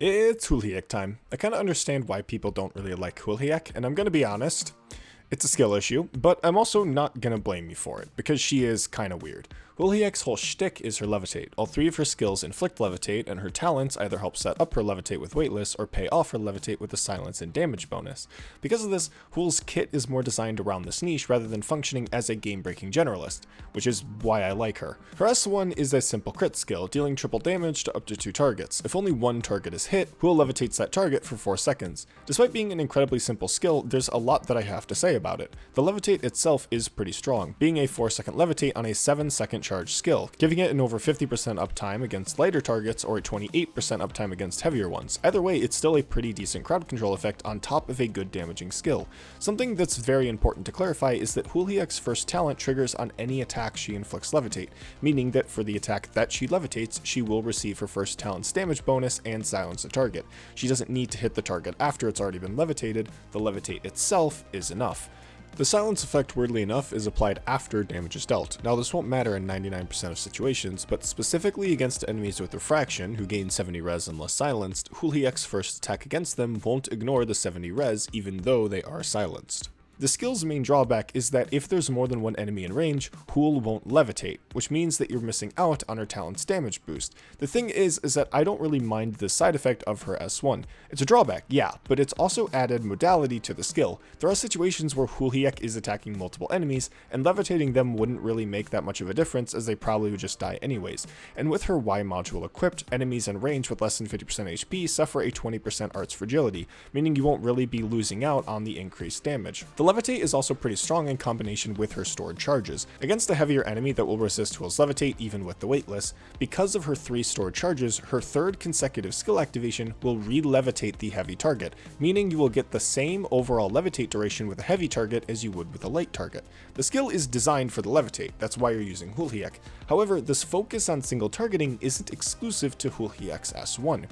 It's Hoolheyak time. I kinda understand why people don't really like Hoolheyak, and I'm gonna be honest, it's a skill issue, but I'm also not gonna blame you for it, because she is kinda weird. Hoolheyak's whole shtick is her levitate. All three of her skills inflict levitate, and her talents either help set up her levitate with weightless, or pay off her levitate with a silence and damage bonus. Because of this, Hool's kit is more designed around this niche rather than functioning as a game-breaking generalist, which is why I like her. Her S1 is a simple crit skill, dealing triple damage to up to 2 targets. If only one target is hit, Hool levitates that target for 4 seconds. Despite being an incredibly simple skill, there's a lot that I have to say about it. The levitate itself is pretty strong, being a 4-second levitate on a 7-second charge skill, giving it an over 50% uptime against lighter targets or a 28% uptime against heavier ones. Either way, it's still a pretty decent crowd control effect on top of a good damaging skill. Something that's very important to clarify is that Hoolheyak's first talent triggers on any attack she inflicts levitate, meaning that for the attack that she levitates, she will receive her first talent's damage bonus and silence the target. She doesn't need to hit the target after it's already been levitated, the levitate itself is enough. The silence effect, weirdly enough, is applied after damage is dealt. Now this won't matter in 99% of situations, but specifically against enemies with refraction, who gain 70 res unless silenced, Hoolheyak's first attack against them won't ignore the 70 res even though they are silenced. The skill's main drawback is that if there's more than one enemy in range, Hool won't levitate, which means that you're missing out on her talent's damage boost. The thing is that I don't really mind the side effect of her S1. It's a drawback, yeah, but it's also added modality to the skill. There are situations where Hoolheyak is attacking multiple enemies, and levitating them wouldn't really make that much of a difference as they probably would just die anyways. And with her Y module equipped, enemies in range with less than 50% HP suffer a 20% arts fragility, meaning you won't really be losing out on the increased damage. The levitate is also pretty strong in combination with her stored charges. Against a heavier enemy that will resist Hool's levitate even with the weightless, because of her 3 stored charges, her third consecutive skill activation will re-levitate the heavy target, meaning you will get the same overall levitate duration with a heavy target as you would with a light target. The skill is designed for the levitate, that's why you're using Hoolheyak. However, this focus on single targeting isn't exclusive to Hoolheyak's S1.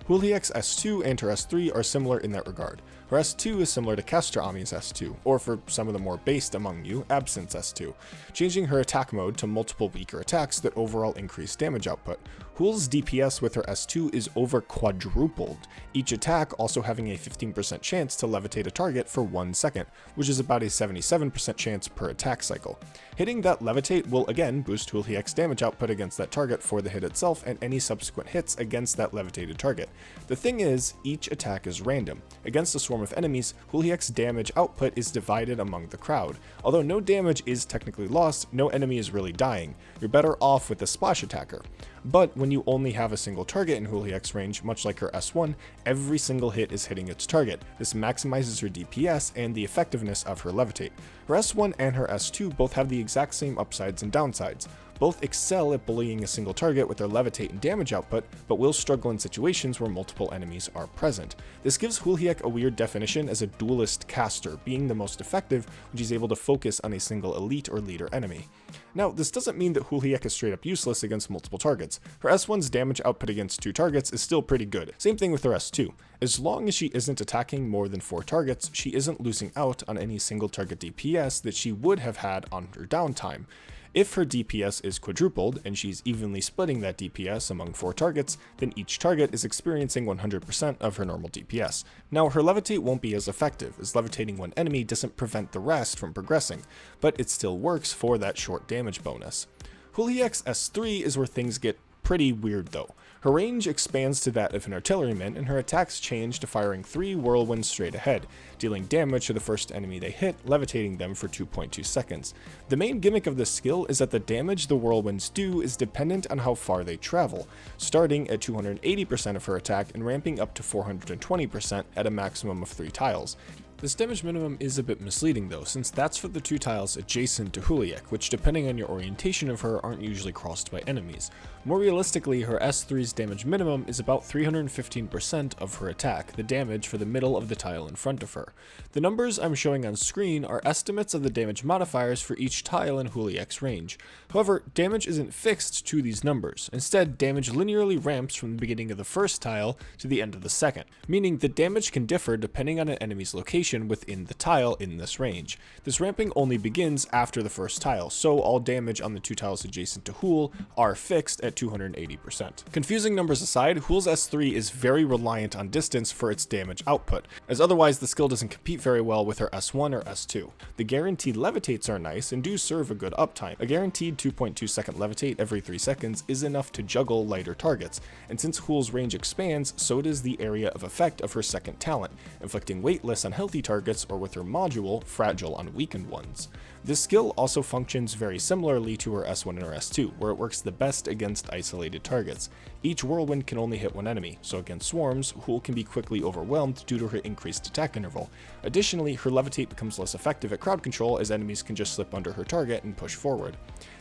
Hoolheyak's S2 and her S3 are similar in that regard. Her S2 is similar to Caster Ami's S2, or for some of the more based among you, Absint's S2, changing her attack mode to multiple weaker attacks that overall increase damage output. Hool's DPS with her S2 is over quadrupled, each attack also having a 15% chance to levitate a target for 1 second, which is about a 77% chance per attack cycle. Hitting that levitate will again boost Hoolheyak's damage output against that target for the hit itself and any subsequent hits against that levitated target. The thing is, each attack is random. Against a swarm of enemies, Hoolheyak's damage output is divided among the crowd. Although no damage is technically lost, no enemy is really dying. You're better off with a splash attacker. But when you only have a single target in Hoolheyak's range, much like her S1, every single hit is hitting its target. This maximizes her DPS and the effectiveness of her levitate. Her S1 and her S2 both have the exact same upsides and downsides. Both excel at bullying a single target with their levitate and damage output, but will struggle in situations where multiple enemies are present. This gives Hoolheyak a weird definition as a duelist caster, being the most effective when she's able to focus on a single elite or leader enemy. Now, this doesn't mean that Hoolheyak is straight up useless against multiple targets. Her S1's damage output against 2 targets is still pretty good. Same thing with her S2. As long as she isn't attacking more than 4 targets, she isn't losing out on any single target DPS that she would have had on her downtime. If her DPS is quadrupled, and she's evenly splitting that DPS among 4 targets, then each target is experiencing 100% of her normal DPS. Now, her levitate won't be as effective, as levitating one enemy doesn't prevent the rest from progressing, but it still works for that short damage bonus. Hoolheyak's S3 is where things get pretty weird though. Her range expands to that of an artilleryman, and her attacks change to firing 3 whirlwinds straight ahead, dealing damage to the first enemy they hit, levitating them for 2.2 seconds. The main gimmick of this skill is that the damage the whirlwinds do is dependent on how far they travel, starting at 280% of her attack and ramping up to 420% at a maximum of 3 tiles. This damage minimum is a bit misleading though, since that's for the 2 tiles adjacent to Hoolheyak, which depending on your orientation of her aren't usually crossed by enemies. More realistically, her S3's damage minimum is about 315% of her attack, the damage for the middle of the tile in front of her. The numbers I'm showing on screen are estimates of the damage modifiers for each tile in Hoolheyak's range. However, damage isn't fixed to these numbers. Instead, damage linearly ramps from the beginning of the first tile to the end of the second, meaning the damage can differ depending on an enemy's location animation within the tile in this range. This ramping only begins after the first tile, so all damage on the 2 tiles adjacent to Hool are fixed at 280%. Confusing numbers aside, Hool's S3 is very reliant on distance for its damage output, as otherwise the skill doesn't compete very well with her S1 or S2. The guaranteed levitates are nice and do serve a good uptime. A guaranteed 2.2 second levitate every 3 seconds is enough to juggle lighter targets, and since Hool's range expands, so does the area of effect of her second talent, inflicting weightless on healthy targets or with her module, fragile on weakened ones. This skill also functions very similarly to her S1 and her S2, where it works the best against isolated targets. Each whirlwind can only hit one enemy, so against swarms, Hool can be quickly overwhelmed due to her increased attack interval. Additionally, her levitate becomes less effective at crowd control as enemies can just slip under her target and push forward.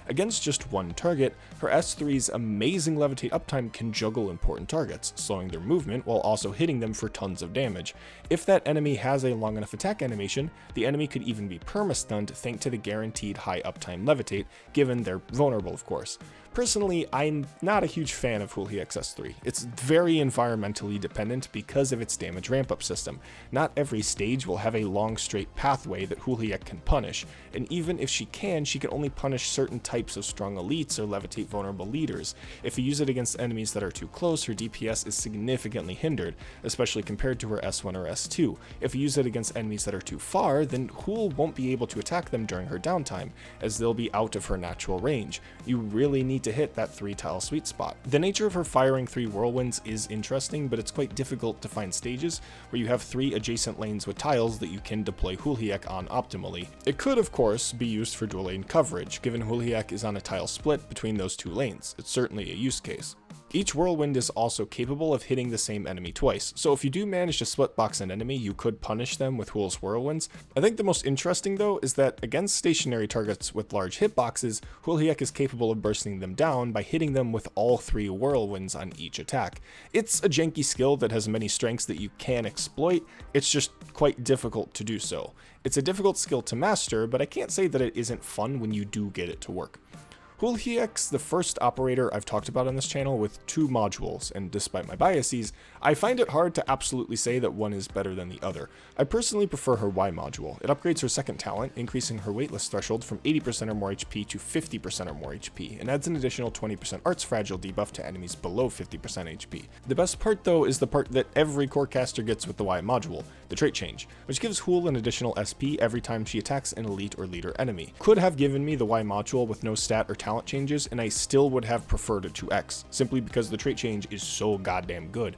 Against just one target, her S3's amazing levitate uptime can juggle important targets, slowing their movement while also hitting them for tons of damage. If that enemy has a long enough attack animation, the enemy could even be perma-stunned thanks to the guaranteed high uptime levitate, given they're vulnerable of course. Personally, I'm not a huge fan of Hoolheyak's S3. It's very environmentally dependent because of its damage ramp-up system. Not every stage will have a long straight pathway that Hoolheyak can punish, and even if she can only punish certain types of strong elites or levitate vulnerable leaders. If you use it against enemies that are too close, her DPS is significantly hindered, especially compared to her S1 or S2. If you use it against enemies that are too far, then Hool won't be able to attack them during her downtime, as they'll be out of her natural range. You really need to hit that 3 tile sweet spot. The nature of her firing 3 whirlwinds is interesting, but it's quite difficult to find stages where you have 3 adjacent lanes with tiles that you can deploy Hoolheyak on optimally. It could of course be used for dual lane coverage, given Hoolheyak is on a tile split between those 2 lanes. It's certainly a use case. Each whirlwind is also capable of hitting the same enemy twice, so if you do manage to split box an enemy, you could punish them with Hool's whirlwinds. I think the most interesting though is that against stationary targets with large hitboxes, Hoolheyak is capable of bursting them down by hitting them with all 3 whirlwinds on each attack. It's a janky skill that has many strengths that you can exploit, it's just quite difficult to do so. It's a difficult skill to master, but I can't say that it isn't fun when you do get it to work. Hoolheyak's the first operator I've talked about on this channel with 2 modules, and despite my biases, I find it hard to absolutely say that one is better than the other. I personally prefer her Y module. It upgrades her second talent, increasing her weightless threshold from 80% or more HP to 50% or more HP, and adds an additional 20% arts fragile debuff to enemies below 50% HP. The best part though is the part that every core caster gets with the Y module, the trait change, which gives Hool an additional SP every time she attacks an elite or leader enemy. Could have given me the Y module with no stat or talent changes, and I still would have preferred it to X, simply because the trait change is so goddamn good.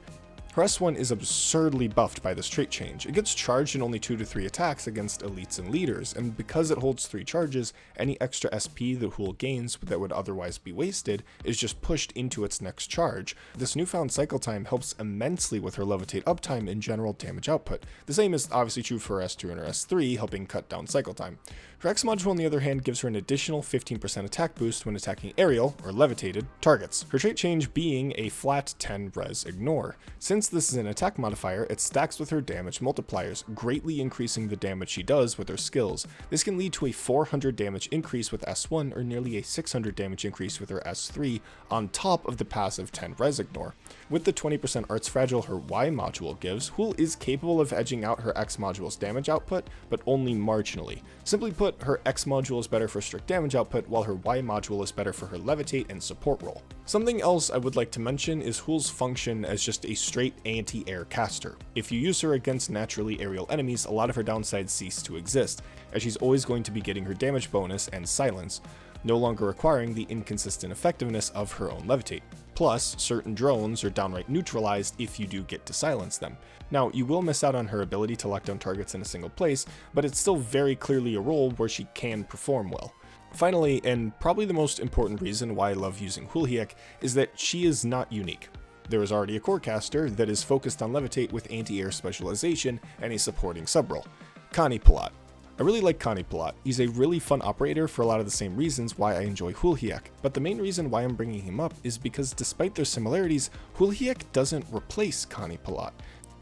Her S1 is absurdly buffed by this trait change. It gets charged in only 2 to 3 attacks against elites and leaders, and because it holds 3 charges, any extra SP that Hool gains that would otherwise be wasted is just pushed into its next charge. This newfound cycle time helps immensely with her levitate uptime and general damage output. The same is obviously true for her S2 and her S3, helping cut down cycle time. Her X module on the other hand gives her an additional 15% attack boost when attacking aerial, or levitated, targets. Her trait change being a flat 10 res ignore. Since this is an attack modifier, it stacks with her damage multipliers, greatly increasing the damage she does with her skills. This can lead to a 400 damage increase with S1 or nearly a 600 damage increase with her S3 on top of the passive 10 res ignore. With the 20% arts fragile her Y module gives, Hool is capable of edging out her X module's damage output, but only marginally. Simply put, her X module is better for strict damage output, while her Y module is better for her levitate and support role. Something else I would like to mention is Hool's function as just a straight anti-air caster. If you use her against naturally aerial enemies, a lot of her downsides cease to exist, as she's always going to be getting her damage bonus and silence, no longer requiring the inconsistent effectiveness of her own levitate. Plus, certain drones are downright neutralized if you do get to silence them. Now, you will miss out on her ability to lock down targets in a single place, but it's still very clearly a role where she can perform well. Finally, and probably the most important reason why I love using Hoolheyak, is that she is not unique. There is already a core caster that is focused on levitate with anti-air specialization and a supporting subrole, Arknights. I really like Arknights. He's a really fun operator for a lot of the same reasons why I enjoy Hoolheyak, but the main reason why I'm bringing him up is because despite their similarities, Hoolheyak doesn't replace Arknights.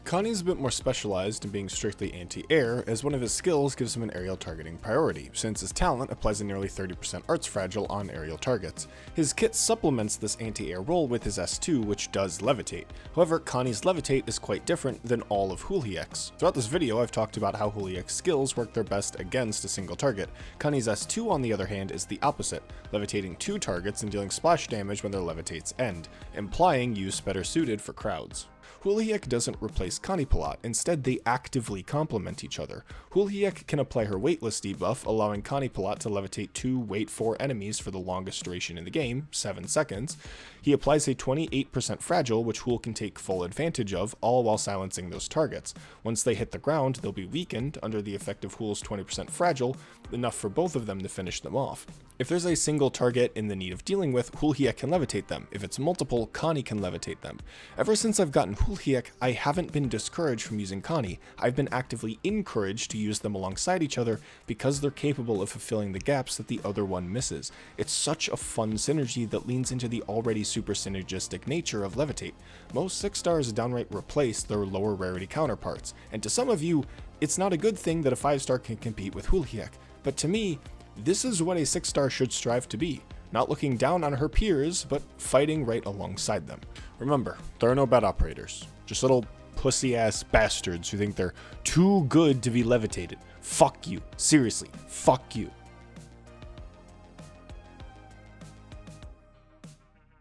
Connie's a bit more specialized in being strictly anti-air, as one of his skills gives him an aerial targeting priority, since his talent applies a nearly 30% arts fragile on aerial targets. His kit supplements this anti-air role with his S2, which does levitate. However, Connie's levitate is quite different than all of Hoolheyak's. Throughout this video, I've talked about how Hoolheyak's skills work their best against a single target. Connie's S2, on the other hand, is the opposite, levitating 2 targets and dealing splash damage when their levitates end, implying use better suited for crowds. Hoolheyak doesn't replace Connie a lot, instead they actively complement each other. Hoolheyak can apply her weightless debuff, allowing Connie to levitate 2 weight 4 enemies for the longest duration in the game, 7 seconds. He applies a 28% fragile, which Hool can take full advantage of, all while silencing those targets. Once they hit the ground, they'll be weakened under the effect of Hool's 20% fragile, enough for both of them to finish them off. If there's a single target in the need of dealing with, Hoolheyak can levitate them. If it's multiple, Connie can levitate them. Ever since I've gotten Hoolheyak, I haven't been discouraged from using Connie. I've been actively encouraged to use them alongside each other because they're capable of fulfilling the gaps that the other one misses. It's such a fun synergy that leans into the already super synergistic nature of levitate. Most 6 stars downright replace their lower rarity counterparts, and to some of you, it's not a good thing that a 5-star can compete with Hoolheyak, but to me, this is what a 6-star should strive to be, not looking down on her peers, but fighting right alongside them. Remember, there are no bad operators, just little pussy-ass bastards who think they're too good to be levitated. Fuck you. Seriously, fuck you.